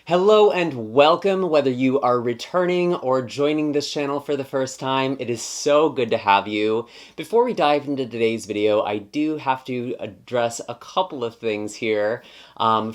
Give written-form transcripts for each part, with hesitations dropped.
Hello and welcome, whether you are returning or joining this channel for the first time. It is so good to have you. Before we dive into today's video, I do have to address a couple of things here.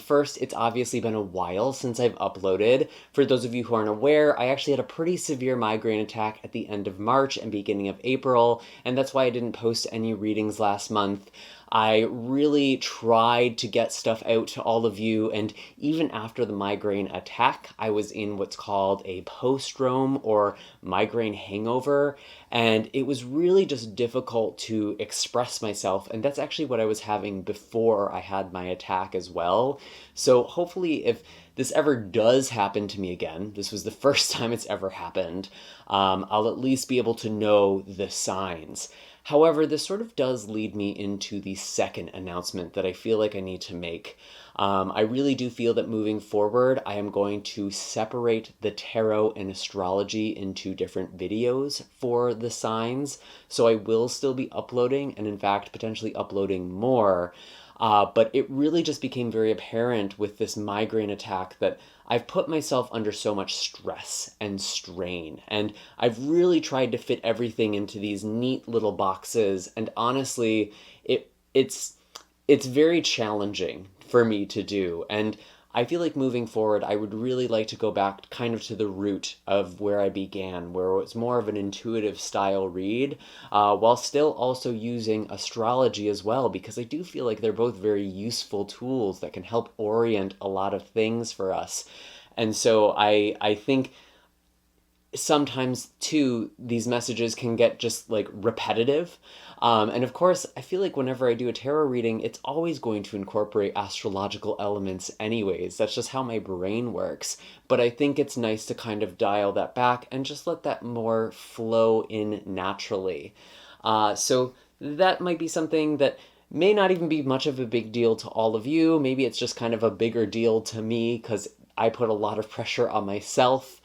First, it's obviously been a while since I've uploaded. For those of you who aren't aware, I actually had a pretty severe migraine attack at the end of March and beginning of April, and that's why I didn't post any readings last month. I really tried to get stuff out to all of you, and even after the migraine attack, I was in what's called a postdrome or migraine hangover, and it was really just difficult to express myself, and that's actually what I was having before I had my attack as well. So hopefully if this ever does happen to me again, this was the first time it's ever happened, I'll at least be able to know the signs. However, this sort of does lead me into the second announcement that I feel like I need to make. I really do feel that moving forward, I am going to separate the tarot and astrology into different videos for the signs. So I will still be uploading, and in fact, potentially uploading more. But it really just became very apparent with this migraine attack that I've put myself under so much stress and strain, and I've really tried to fit everything into these neat little boxes, and honestly, it's very challenging for me to do, and I feel like moving forward, I would really like to go back kind of to the root of where I began, where it was more of an intuitive style read, while still also using astrology as well, because I do feel like they're both very useful tools that can help orient a lot of things for us. And so I think sometimes too these messages can get just like repetitive, and of course I feel like whenever I do a tarot reading, it's always going to incorporate astrological elements anyways. That's just how my brain works. But I think it's nice to kind of dial that back and just let that more flow in naturally. So that might be something that may not even be much of a big deal to all of you. Maybe it's just kind of a bigger deal to me because I put a lot of pressure on myself.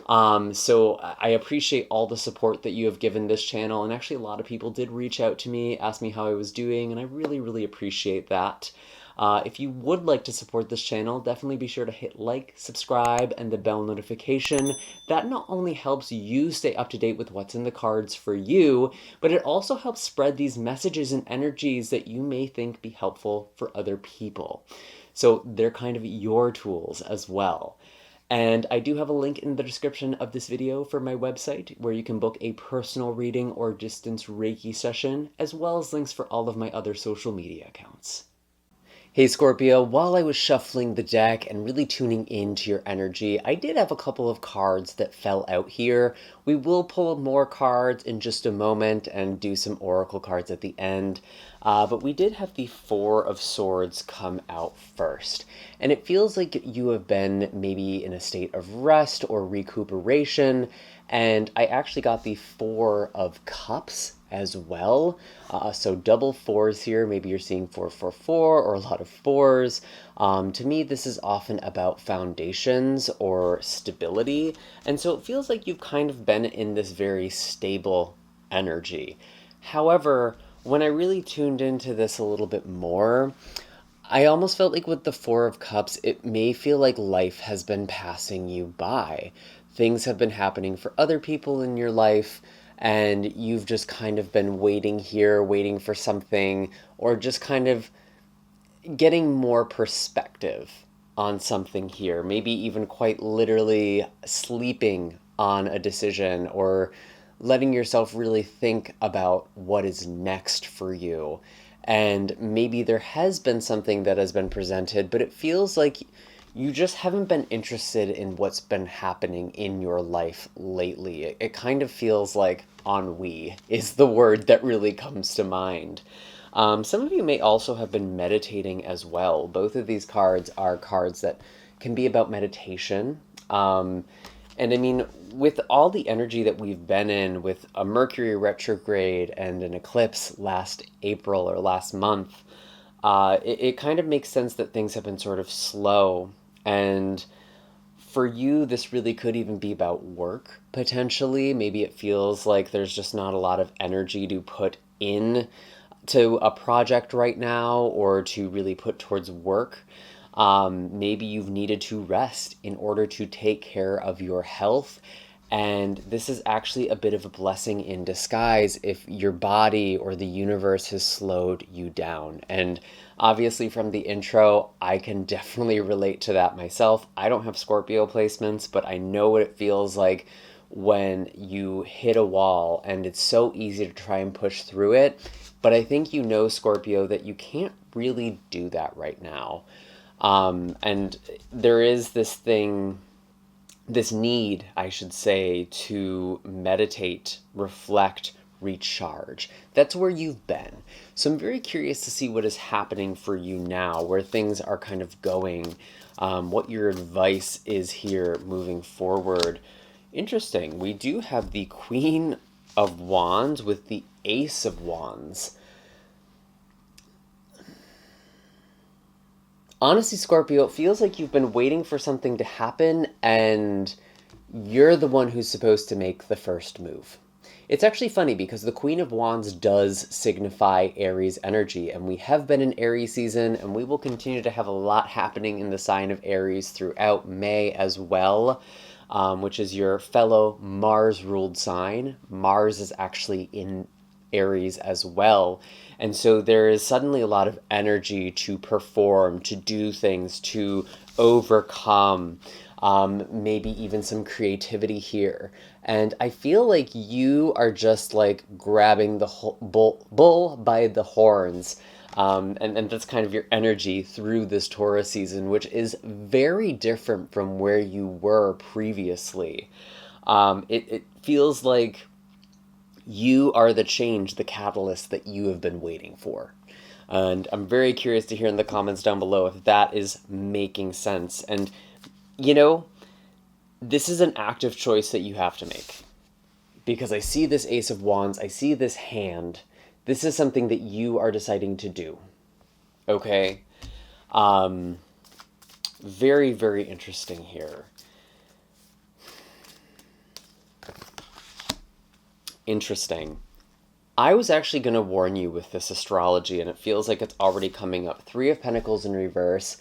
So I appreciate all the support that you have given this channel, and actually a lot of people did reach out to me, ask me how I was doing, and I really, really appreciate that. If you would like to support this channel, definitely be sure to hit like, subscribe, and the bell notification. That not only helps you stay up to date with what's in the cards for you, but it also helps spread these messages and energies that you may think be helpful for other people. So they're kind of your tools as well. And I do have a link in the description of this video for my website where you can book a personal reading or distance Reiki session, as well as links for all of my other social media accounts. Hey Scorpio, while I was shuffling the deck and really tuning into your energy, I did have a couple of cards that fell out here. We will pull more cards in just a moment and do some oracle cards at the end. But we did have the Four of Swords come out first. And it feels like you have been maybe in a state of rest or recuperation. And I actually got the Four of Cups as well. So double fours here. Maybe you're seeing 444 or a lot of fours. To me, this is often about foundations or stability. And so it feels like you've kind of been in this very stable energy. However, when I really tuned into this a little bit more, I almost felt like with the Four of Cups, it may feel like life has been passing you by. Things have been happening for other people in your life, and you've just kind of been waiting here, waiting for something, or just kind of getting more perspective on something here. Maybe even quite literally sleeping on a decision or letting yourself really think about what is next for you. And maybe there has been something that has been presented, but it feels like you just haven't been interested in what's been happening in your life lately. It kind of feels like ennui is the word that really comes to mind. Some of you may also have been meditating as well. Both of these cards are cards that can be about meditation. And I mean, with all the energy that we've been in with a Mercury retrograde and an eclipse last April or last month, it kind of makes sense that things have been sort of slow. And for you, this really could even be about work, potentially. Maybe it feels like there's just not a lot of energy to put in to a project right now or to really put towards work. Maybe you've needed to rest in order to take care of your health. And this is actually a bit of a blessing in disguise if your body or the universe has slowed you down. And obviously, from the intro, I can definitely relate to that myself. I don't have Scorpio placements, but I know what it feels like when you hit a wall and it's so easy to try and push through it. But I think you know, Scorpio, that you can't really do that right now. And there is this thing, this need, I should say, to meditate, reflect, recharge. That's where you've been. So I'm very curious to see what is happening for you now, where things are kind of going, what your advice is here moving forward. Interesting. We do have the Queen of Wands with the Ace of Wands. Honestly, Scorpio, it feels like you've been waiting for something to happen and you're the one who's supposed to make the first move. It's actually funny because the Queen of Wands does signify Aries energy, and we have been in Aries season, and we will continue to have a lot happening in the sign of Aries throughout May as well, which is your fellow Mars-ruled sign. Mars is actually in Aries as well. And so there is suddenly a lot of energy to perform, to do things, to overcome, maybe even some creativity here. And I feel like you are just like grabbing the bull by the horns. And that's kind of your energy through this Taurus season, which is very different from where you were previously. It feels like you are the change, the catalyst that you have been waiting for. And I'm very curious to hear in the comments down below if that is making sense. And, you know, this is an active choice that you have to make. Because I see this Ace of Wands, I see this hand. This is something that you are deciding to do. Okay? Very, very interesting here. Interesting. I was actually going to warn you with this astrology, and it feels like it's already coming up. Three of Pentacles in reverse.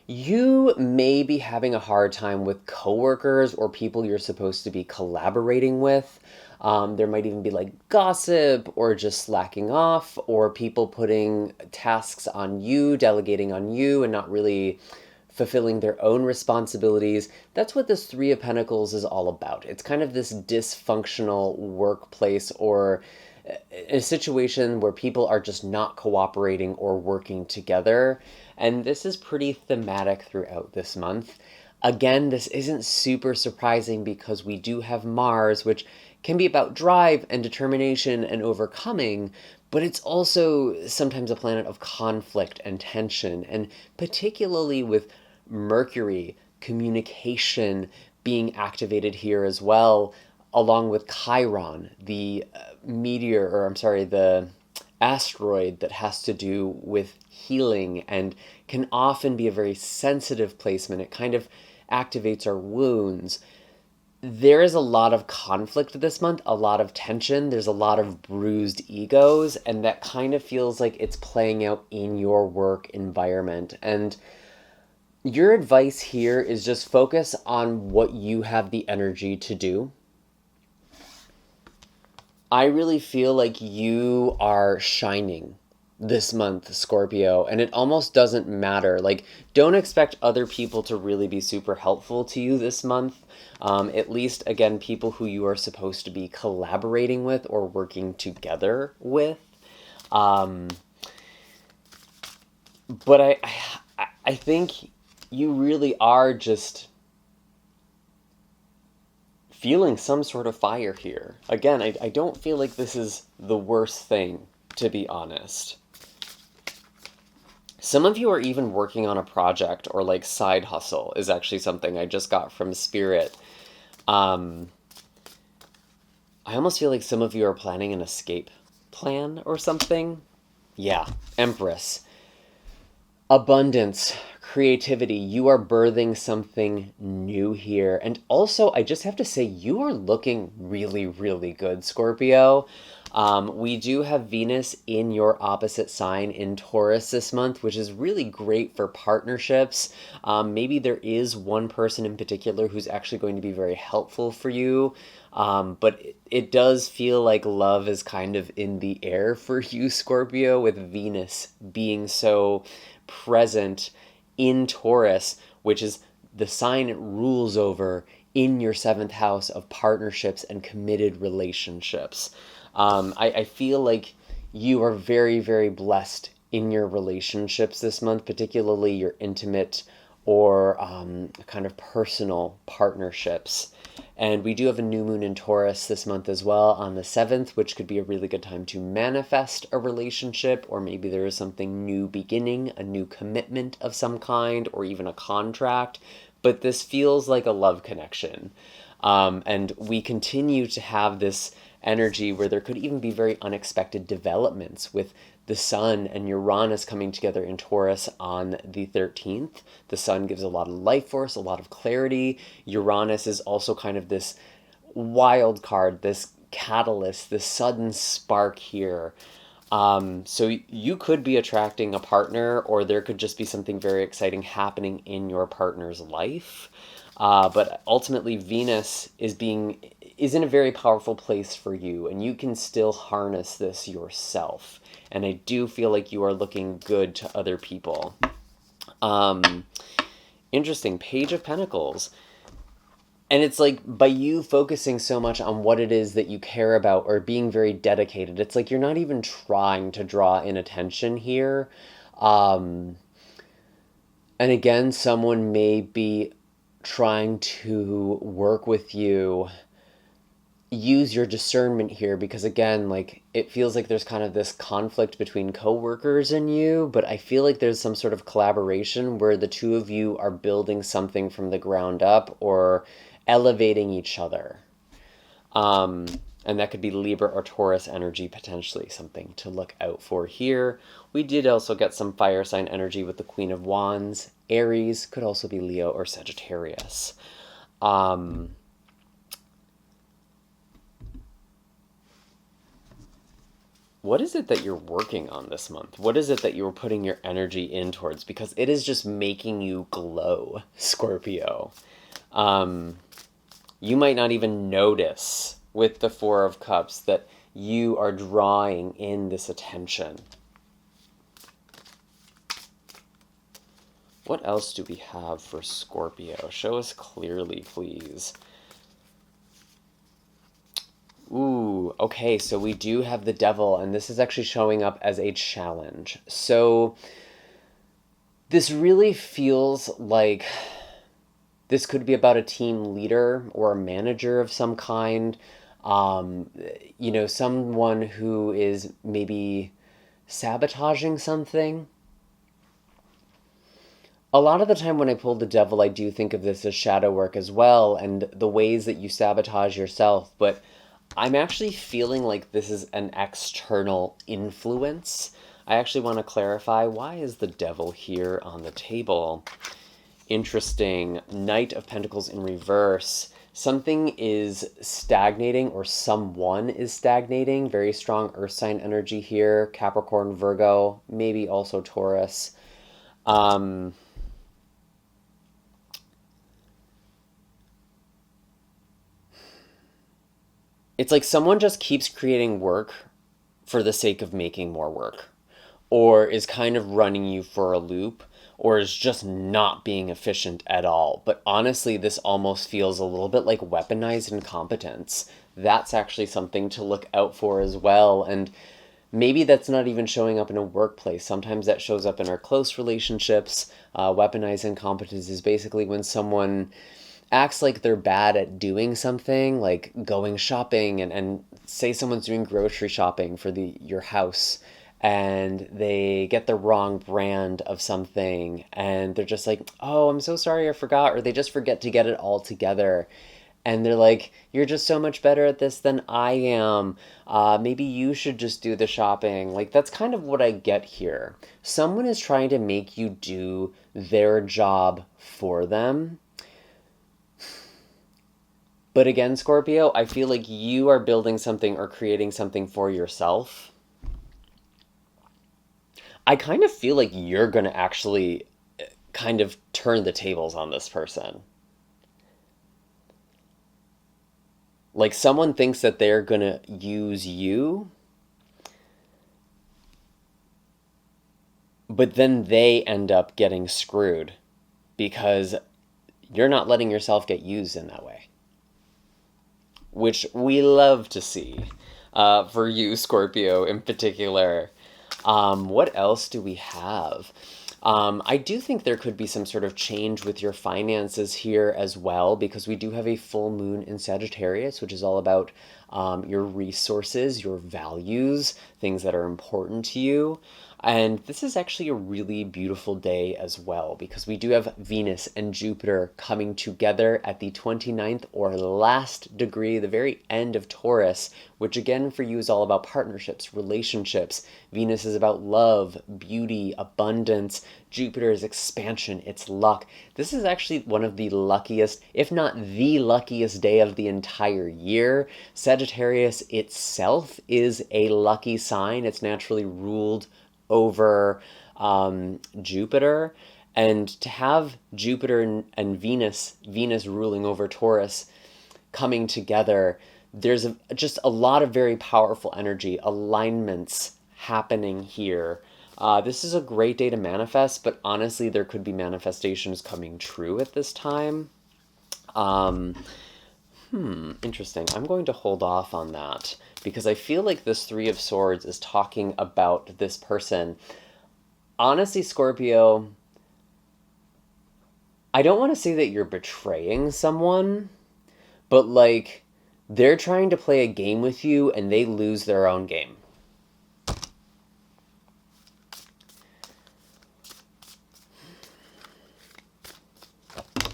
You may be having a hard time with coworkers or people you're supposed to be collaborating with. There might even be like gossip or just slacking off, or people putting tasks on you, delegating on you, and not really fulfilling their own responsibilities. That's what this Three of Pentacles is all about. It's kind of this dysfunctional workplace or a situation where people are just not cooperating or working together. And this is pretty thematic throughout this month. Again, this isn't super surprising because we do have Mars, which can be about drive and determination and overcoming, but it's also sometimes a planet of conflict and tension, and particularly with Mercury, communication being activated here as well, along with Chiron, the the asteroid that has to do with healing and can often be a very sensitive placement. It kind of activates our wounds. There is a lot of conflict this month, a lot of tension. There's a lot of bruised egos, and that kind of feels like it's playing out in your work environment. And your advice here is just focus on what you have the energy to do. I really feel like you are shining this month, Scorpio, and it almost doesn't matter. Like, don't expect other people to really be super helpful to you this month. At least, again, people who you are supposed to be collaborating with or working together with. But I think you really are just feeling some sort of fire here. Again, I don't feel like this is the worst thing, to be honest. Some of you are even working on a project or like side hustle is actually something I just got from Spirit. I almost feel like some of you are planning an escape plan or something. Yeah, Empress. Abundance, creativity, you are birthing something new here. And also, I just have to say, you are looking really, really good, Scorpio. We do have Venus in your opposite sign in Taurus this month, which is really great for partnerships. Maybe there is one person in particular who's actually going to be very helpful for you. But it does feel like love is kind of in the air for you, Scorpio, with Venus being so present in Taurus, which is the sign it rules over in your seventh house of partnerships and committed relationships. I feel like you are very, very blessed in your relationships this month, particularly your intimate or kind of personal partnerships. And we do have a new moon in Taurus this month as well on the 7th, which could be a really good time to manifest a relationship, or maybe there is something new beginning, a new commitment of some kind, or even a contract. But this feels like a love connection. And we continue to have this energy where there could even be very unexpected developments with the Sun and Uranus coming together in Taurus on the 13th. The Sun gives a lot of life force, a lot of clarity. Uranus is also kind of this wild card, this catalyst, this sudden spark here. So you could be attracting a partner, or there could just be something very exciting happening in your partner's life. But ultimately, Venus is in a very powerful place for you, and you can still harness this yourself. And I do feel like you are looking good to other people. Interesting, Page of Pentacles. And it's like, by you focusing so much on what it is that you care about or being very dedicated, it's like you're not even trying to draw in attention here. And again, someone may be trying to work with you. Use your discernment here, because again, like, it feels like there's kind of this conflict between coworkers and you, but I feel like there's some sort of collaboration where the two of you are building something from the ground up or elevating each other. And that could be Libra or Taurus energy, potentially something to look out for here. We did also get some fire sign energy with the Queen of Wands. Aries could also be Leo or Sagittarius. What is it that you're working on this month? What is it that you're putting your energy in towards? Because it is just making you glow, Scorpio. You might not even notice with the Four of Cups that you are drawing in this attention. What else do we have for Scorpio? Show us clearly, please. Ooh, okay, so we do have the Devil, and this is actually showing up as a challenge. So this really feels like this could be about a team leader or a manager of some kind. Someone who is maybe sabotaging something. A lot of the time when I pull the Devil, I do think of this as shadow work as well, and the ways that you sabotage yourself, but I'm actually feeling like this is an external influence. I actually want to clarify, why is the Devil here on the table? Interesting. Knight of Pentacles in reverse. Something is stagnating, or someone is stagnating. Very strong earth sign energy here. Capricorn, Virgo, maybe also Taurus. It's like someone just keeps creating work for the sake of making more work, or is kind of running you for a loop, or is just not being efficient at all. But honestly, this almost feels a little bit like weaponized incompetence. That's actually something to look out for as well. And maybe that's not even showing up in a workplace. Sometimes that shows up in our close relationships. Weaponized incompetence is basically when someone acts like they're bad at doing something, like going shopping, and say someone's doing grocery shopping for your house, and they get the wrong brand of something, and they're just like, oh, I'm so sorry, I forgot, or they just forget to get it all together. And they're like, you're just so much better at this than I am. Maybe you should just do the shopping. Like, that's kind of what I get here. Someone is trying to make you do their job for them. But again, Scorpio, I feel like you are building something or creating something for yourself. I kind of feel like you're going to actually kind of turn the tables on this person. Like someone thinks that they're going to use you, but then they end up getting screwed because you're not letting yourself get used in that way, which we love to see for you, Scorpio, in particular. What else do we have? I do think there could be some sort of change with your finances here as well, because we do have a full moon in Sagittarius, which is all about your resources, your values, things that are important to you. And this is actually a really beautiful day as well, because we do have Venus and Jupiter coming together at the 29th or last degree, the very end of Taurus, which again for you is all about partnerships, relationships. Venus is about love, beauty, abundance. Jupiter is expansion, it's luck. This is actually one of the luckiest, if not the luckiest day of the entire year. Sagittarius itself is a lucky sign. It's naturally ruled over Jupiter, and to have Jupiter and Venus ruling over Taurus coming together, there's just a lot of very powerful energy, alignments happening here. This is a great day to manifest, but honestly, there could be manifestations coming true at this time. Interesting. I'm going to hold off on that because I feel like this Three of Swords is talking about this person. Honestly, Scorpio, I don't want to say that you're betraying someone, but like they're trying to play a game with you and they lose their own game.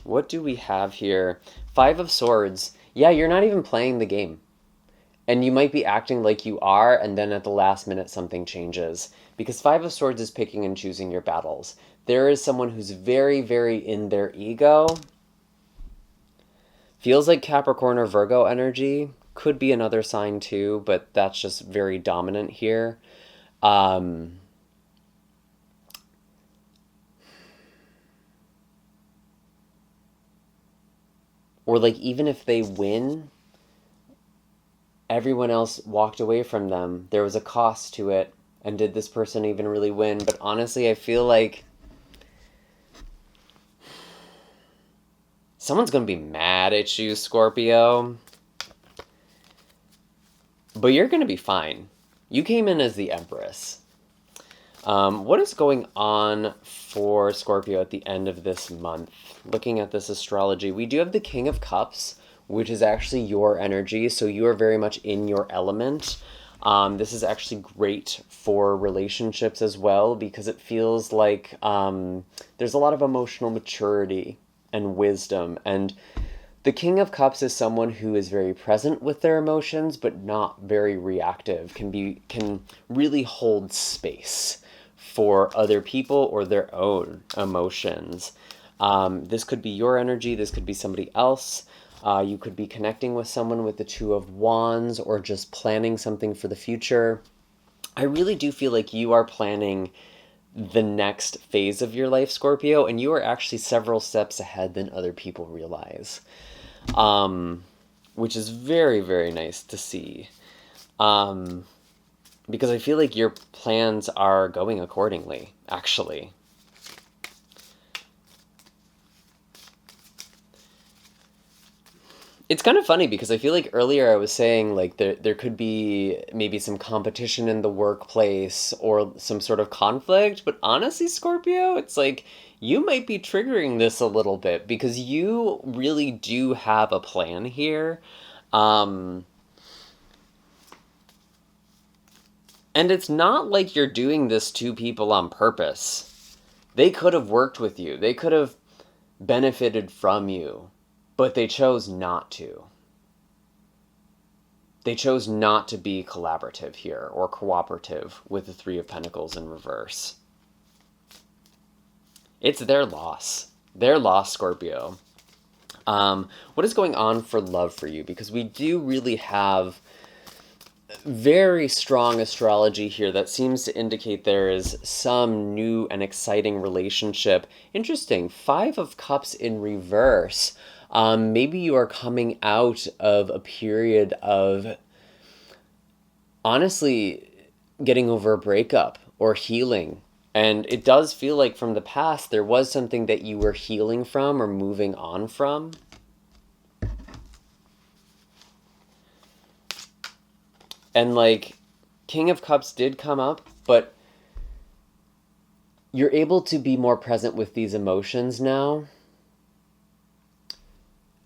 What do we have here? Five of Swords. Yeah, you're not even playing the game. And you might be acting like you are, and then at the last minute something changes. Because Five of Swords is picking and choosing your battles. There is someone who's very, very in their ego. Feels like Capricorn or Virgo energy. Could be another sign too, but that's just very dominant here. Or like even if they win, everyone else walked away from them. There was a cost to it. And did this person even really win? But honestly, I feel like someone's going to be mad at you, Scorpio. But you're going to be fine. You came in as the Empress. What is going on for Scorpio at the end of this month? Looking at this astrology, we do have the King of Cups, which is actually your energy. So you are very much in your element. This is actually great for relationships as well, because it feels like there's a lot of emotional maturity and wisdom. And the King of Cups is someone who is very present with their emotions, but not very reactive, can really hold space for other people or their own emotions. This could be your energy, this could be somebody else. You could be connecting with someone with the Two of Wands or just planning something for the future. I really do feel like you are planning the next phase of your life, Scorpio, and you are actually several steps ahead than other people realize, which is very, very nice to see. Because I feel like your plans are going accordingly, actually. It's kind of funny because I feel like earlier I was saying like there could be maybe some competition in the workplace or some sort of conflict, but honestly, Scorpio, it's like you might be triggering this a little bit because you really do have a plan here. And it's not like you're doing this to people on purpose. They could have worked with you. They could have benefited from you. But they chose not to. They chose not to be collaborative here or cooperative with the Three of Pentacles in reverse. It's their loss. Their loss, Scorpio. What is going on for love for you? Because we do really have very strong astrology here that seems to indicate there is some new and exciting relationship. Interesting. 5 of Cups in reverse. Maybe you are coming out of a period of honestly getting over a breakup or healing. And it does feel like from the past there was something that you were healing from or moving on from. And like King of Cups did come up, but you're able to be more present with these emotions now.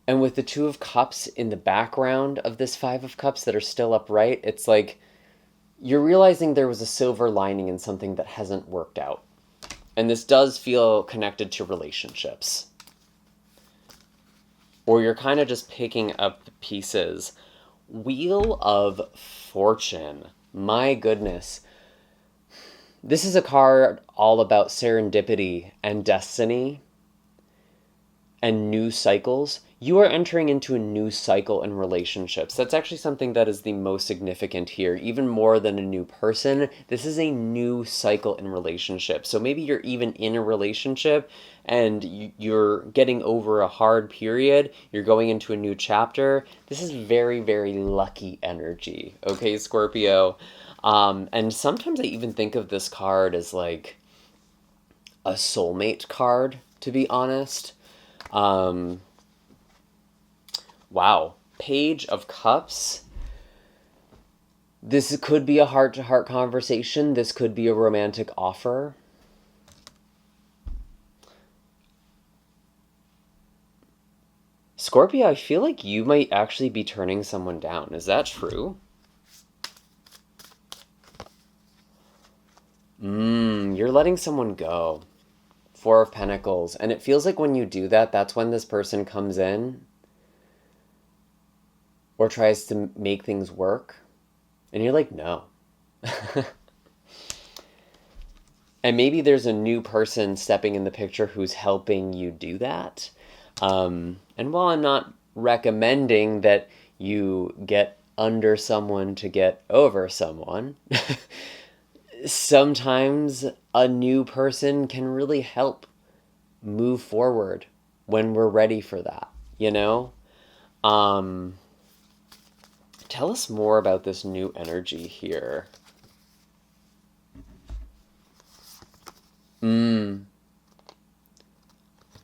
And with the 2 of Cups in the background of this 5 of Cups that are still upright, it's like you're realizing there was a silver lining in something that hasn't worked out. And this does feel connected to relationships. Or you're kind of just picking up the pieces. Wheel of Fortune. My goodness. This is a card all about serendipity and destiny and new cycles. You are entering into a new cycle in relationships. That's actually something that is the most significant here. Even more than a new person, this is a new cycle in relationships. So maybe you're even in a relationship and you're getting over a hard period. You're going into a new chapter. This is very, very lucky energy. Okay, Scorpio. And sometimes I even think of this card as like a soulmate card, to be honest. Wow. Page of Cups. This could be a heart-to-heart conversation. This could be a romantic offer. Scorpio, I feel like you might actually be turning someone down. Is that true? You're letting someone go. 4 of Pentacles. And it feels like when you do that, that's when this person comes in or tries to make things work. And you're like, no. And maybe there's a new person stepping in the picture who's helping you do that. And while I'm not recommending that you get under someone to get over someone, sometimes a new person can really help move forward when we're ready for that, you know? Tell us more about this new energy here.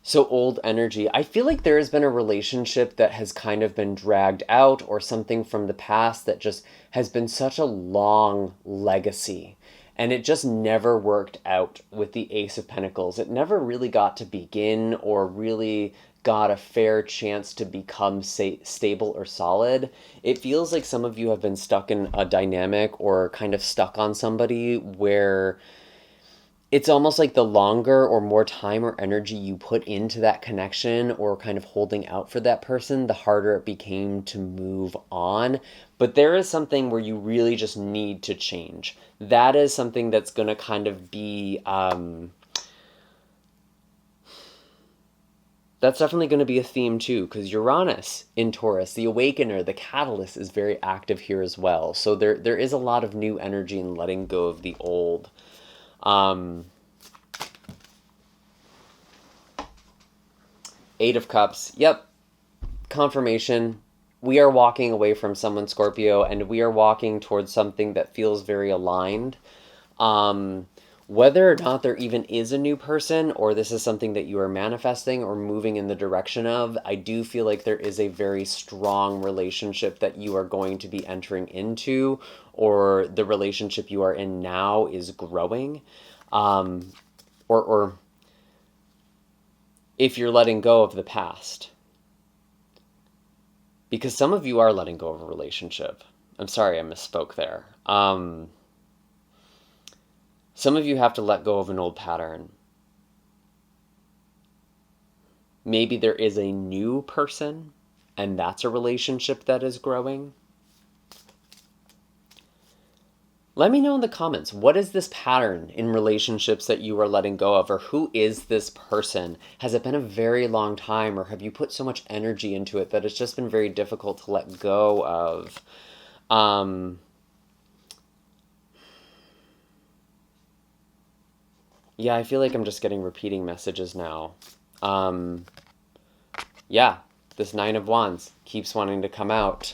So old energy. I feel like there has been a relationship that has kind of been dragged out, or something from the past that just has been such a long legacy. And it just never worked out with the Ace of Pentacles. It never really got to begin or really got a fair chance to become stable or solid. It feels like some of you have been stuck in a dynamic or kind of stuck on somebody where it's almost like the longer or more time or energy you put into that connection or kind of holding out for that person, the harder it became to move on. But there is something where you really just need to change. That is something that's going to kind of be... that's definitely going to be a theme too, because Uranus in Taurus, the awakener, the catalyst, is very active here as well. So there is a lot of new energy in letting go of the old. 8 of Cups. Yep. Confirmation. We are walking away from someone, Scorpio, and we are walking towards something that feels very aligned. Whether or not there even is a new person, or this is something that you are manifesting or moving in the direction of, I do feel like there is a very strong relationship that you are going to be entering into, or the relationship you are in now is growing. Or if you're letting go of the past. Because some of you are letting go of a relationship. I'm sorry, I misspoke there. Some of you have to let go of an old pattern. Maybe there is a new person, and that's a relationship that is growing. Let me know in the comments, what is this pattern in relationships that you are letting go of, or who is this person? Has it been a very long time, or have you put so much energy into it that it's just been very difficult to let go of? Yeah, I feel like I'm just getting repeating messages now. Yeah, this Nine of Wands keeps wanting to come out.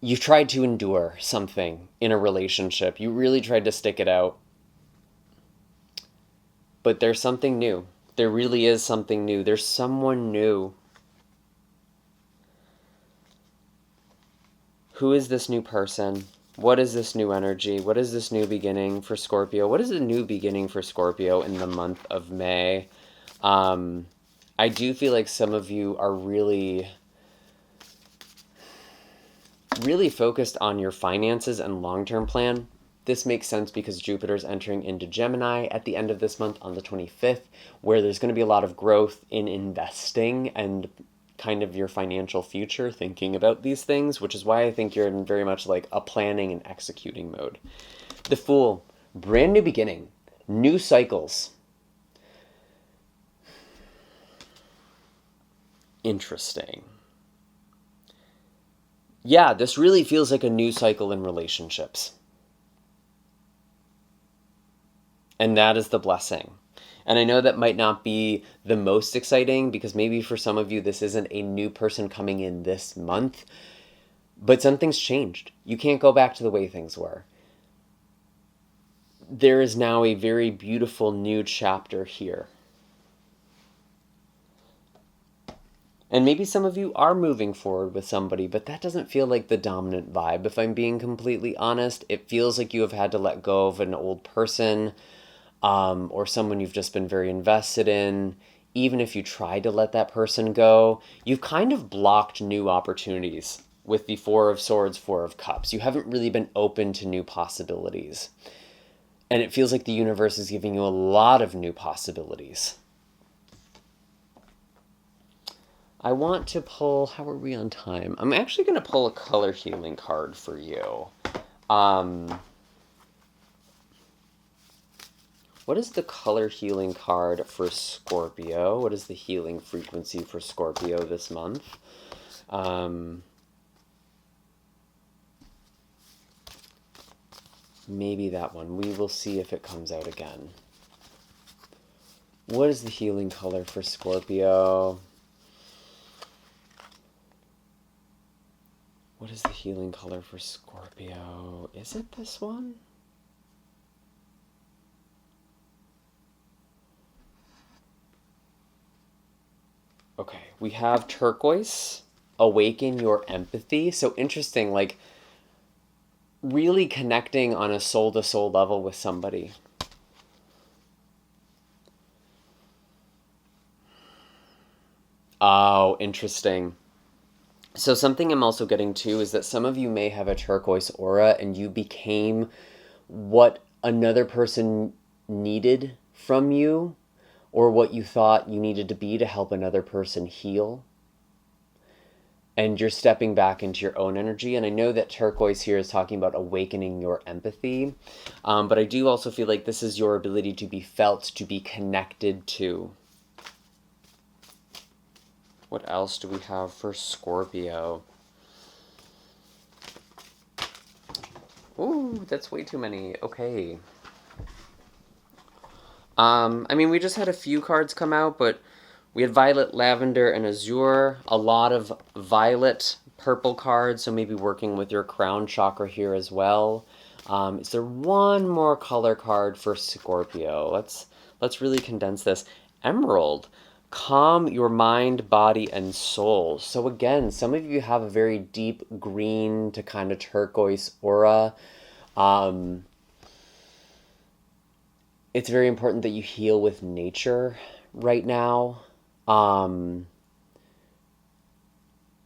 You tried to endure something in a relationship. You really tried to stick it out. But there's something new. There really is something new. There's someone new. Who is this new person? What is this new energy? What is this new beginning for Scorpio? What is a new beginning for Scorpio in the month of May? I do feel like some of you are really focused on your finances and long-term plan. This makes sense because Jupiter's entering into Gemini at the end of this month on the 25th, where there's going to be a lot of growth in investing and kind of your financial future, thinking about these things, which is why I think you're in very much like a planning and executing mode. The Fool, brand new beginning, new cycles. Interesting. Yeah, this really feels like a new cycle in relationships. And that is the blessing. And I know that might not be the most exciting because maybe for some of you this isn't a new person coming in this month, but something's changed. You can't go back to the way things were. There is now a very beautiful new chapter here. And maybe some of you are moving forward with somebody, but that doesn't feel like the dominant vibe. If I'm being completely honest, it feels like you have had to let go of an old person, or someone you've just been very invested in. Even if you tried to let that person go, you've kind of blocked new opportunities with the Four of Swords, Four of Cups. You haven't really been open to new possibilities. And it feels like the universe is giving you a lot of new possibilities. I want to pull, how are we on time? I'm actually going to pull a color healing card for you. What is the color healing card for Scorpio? What is the healing frequency for Scorpio this month? Maybe that one. We will see if it comes out again. What is the healing color for Scorpio? What is the healing color for Scorpio? Is it this one? Okay, we have turquoise, awaken your empathy. So interesting, like really connecting on a soul-to-soul level with somebody. Oh, interesting. So something I'm also getting to is that some of you may have a turquoise aura and you became what another person needed from you, or what you thought you needed to be to help another person heal. And you're stepping back into your own energy. And I know that turquoise here is talking about awakening your empathy. But I do also feel like this is your ability to be felt, to be connected to. What else do we have for Scorpio? Ooh, that's way too many. Okay. I mean, we just had a few cards come out, but we had violet, lavender, and azure. A lot of violet, purple cards, so maybe working with your crown chakra here as well. Is there one more color card for Scorpio? Let's really condense this. Emerald. Calm your mind, body, and soul. So again, some of you have a very deep green to kind of turquoise aura. It's very important that you heal with nature right now. And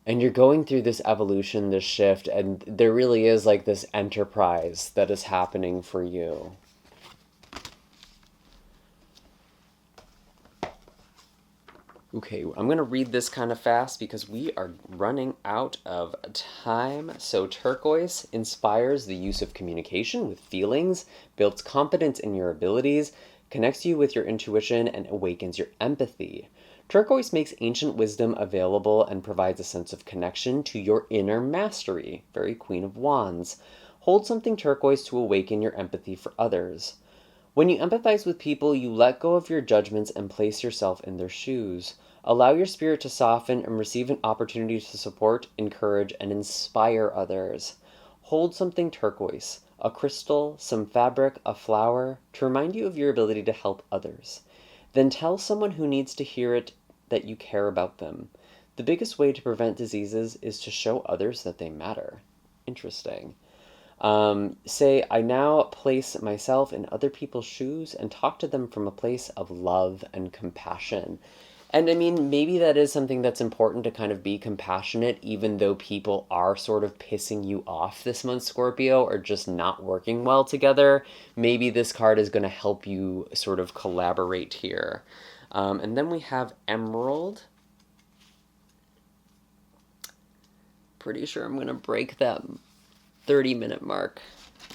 you're going through this evolution, this shift, and there really is like this enterprise that is happening for you. Okay, I'm going to read this kind of fast because we are running out of time. So turquoise inspires the use of communication with feelings, builds confidence in your abilities, connects you with your intuition, and awakens your empathy. Turquoise makes ancient wisdom available and provides a sense of connection to your inner mastery. Very Queen of Wands. Hold something turquoise to awaken your empathy for others. When you empathize with people, you let go of your judgments and place yourself in their shoes. Allow your spirit to soften and receive an opportunity to support, encourage, and inspire others. Hold something turquoise, a crystal, some fabric, a flower, to remind you of your ability to help others. Then tell someone who needs to hear it that you care about them. The biggest way to prevent diseases is to show others that they matter. Interesting. Say, I now place myself in other people's shoes and talk to them from a place of love and compassion. And I mean, maybe that is something that's important to kind of be compassionate, even though people are sort of pissing you off this month, Scorpio, or just not working well together. Maybe this card is going to help you sort of collaborate here. And then we have Emerald. Pretty sure I'm going to break that 30-minute mark.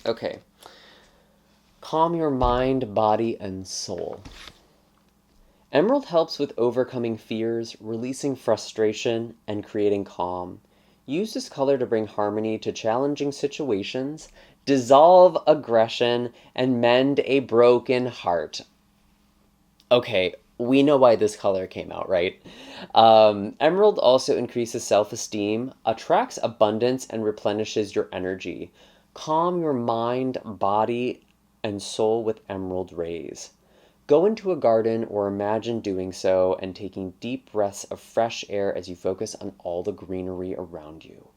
Okay. Calm your mind, body, and soul. Emerald helps with overcoming fears, releasing frustration, and creating calm. Use this color to bring harmony to challenging situations, dissolve aggression, and mend a broken heart. Okay, we know why this color came out, right? Emerald also increases self-esteem, attracts abundance, and replenishes your energy. Calm your mind, body, and soul with emerald rays. Go into a garden or imagine doing so and taking deep breaths of fresh air as you focus on all the greenery around you.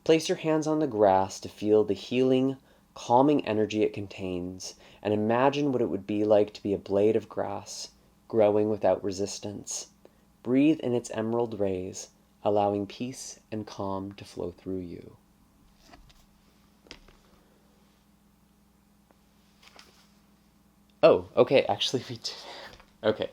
Place your hands on the grass to feel the healing, calming energy it contains, and imagine what it would be like to be a blade of grass, growing without resistance. Breathe in its emerald rays, allowing peace and calm to flow through you. Oh, okay, actually we did. Okay.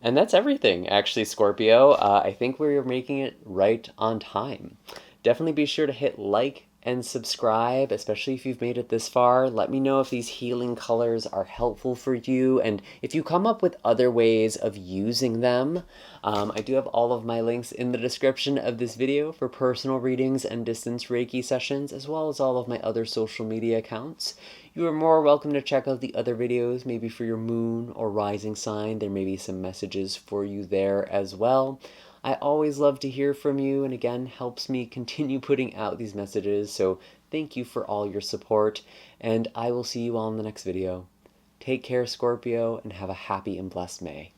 And that's everything, actually, Scorpio. I think we're making it right on time. Definitely be sure to hit like and subscribe, especially if you've made it this far. Let me know if these healing colors are helpful for you, and if you come up with other ways of using them. I do have all of my links in the description of this video for personal readings and distance Reiki sessions, as well as all of my other social media accounts. You are more welcome to check out the other videos, maybe for your moon or rising sign. There may be some messages for you there as well. I always love to hear from you, and again, helps me continue putting out these messages, so thank you for all your support, and I will see you all in the next video. Take care, Scorpio, and have a happy and blessed May.